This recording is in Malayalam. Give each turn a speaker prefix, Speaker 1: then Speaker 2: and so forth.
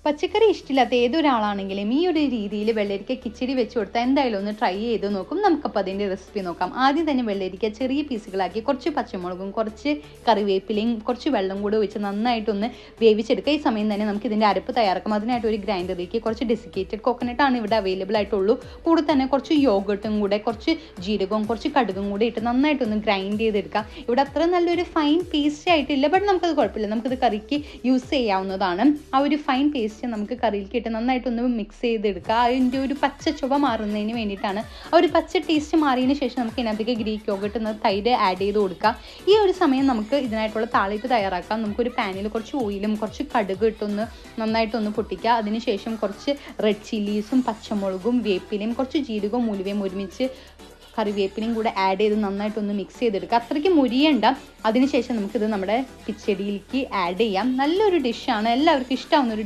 Speaker 1: പച്ചക്കറി ഇഷ്ടമില്ലാത്ത ഏതൊരാളാണെങ്കിലും ഈ ഒരു രീതിയിൽ വെള്ളരിക്ക കിച്ചടി വെച്ച് കൊടുത്താൽ എന്തായാലും ഒന്ന് ട്രൈ ചെയ്ത് നോക്കും. നമുക്കപ്പോൾ അതിൻ്റെ റെസിപ്പി നോക്കാം. ആദ്യം തന്നെ വെള്ളരിക്ക ചെറിയ പീസുകളാക്കി കുറച്ച് പച്ചമുളകും കുറച്ച് കറിവേപ്പിലയും കുറച്ച് വെള്ളം കൂടെ ഒഴിച്ച് നന്നായിട്ടൊന്ന് വേവിച്ചെടുക്കുക. ഈ സമയം തന്നെ നമുക്ക് ഇതിൻ്റെ അരപ്പ് തയ്യാറാക്കാം. അതിനായിട്ട് ഒരു ഗ്രൈൻഡറിലേക്ക് കുറച്ച് ഡെസിക്കേറ്റഡ് കോക്കനട്ടാണ് ഇവിടെ അവൈലബിൾ ആയിട്ടുള്ളൂ. കൂടെ തന്നെ കുറച്ച് യോഗട്ടും കൂടെ കുറച്ച് ജീരകവും കുറച്ച് കടുകും കൂടെ ഇട്ട് നന്നായിട്ടൊന്ന് ഗ്രൈൻഡ് ചെയ്തെടുക്കാം. ഇവിടെ അത്ര നല്ലൊരു ഫൈൻ പേസ്റ്റ് ആയിട്ടില്ല, ബട്ട് നമുക്കത് കുഴപ്പമില്ല, നമുക്കത് കറിക്ക് യൂസ് ചെയ്യാവുന്നതാണ്. ആ ഒരു ഫൈൻ പേസ്റ്റ് നമുക്ക് കറിയിലേക്ക് ഇട്ട് നന്നായിട്ടൊന്ന് മിക്സ് ചെയ്തെടുക്കുക. അതിൻ്റെ ഒരു പച്ച ചുവ മാറുന്നതിന് വേണ്ടിയിട്ടാണ്. ആ ഒരു പച്ച ടേസ്റ്റ് മാറിയതിന് ശേഷം നമുക്ക് ഇതിനകത്തേക്ക് ഗ്രീക്ക് യോഗട്ട് തൈര് ആഡ് ചെയ്ത് കൊടുക്കാം. ഈ ഒരു സമയം നമുക്ക് ഇതിനായിട്ടുള്ള താളിപ്പ് തയ്യാറാക്കാം. നമുക്കൊരു പാനിൽ കുറച്ച് ഓയിലും കുറച്ച് കടുക് ഇട്ടൊന്ന് നന്നായിട്ടൊന്ന് പൊട്ടിക്കുക. അതിനുശേഷം കുറച്ച് റെഡ് ചില്ലീസും പച്ചമുളകും വേപ്പിലയും കുറച്ച് ജീരകവും ഉലുവയും ഒരുമിച്ച് കറിവേപ്പിലയും കൂടെ ആഡ് ചെയ്ത് നന്നായിട്ടൊന്ന് മിക്സ് ചെയ്തെടുക്കുക. അത്രയ്ക്ക് മുരിയണ്ട. അതിനുശേഷം നമുക്കിത് നമ്മുടെ കിച്ചടിയിലേക്ക് ആഡ് ചെയ്യാം. നല്ലൊരു ഡിഷാണ്, എല്ലാവർക്കും ഇഷ്ടമാവുന്നൊരു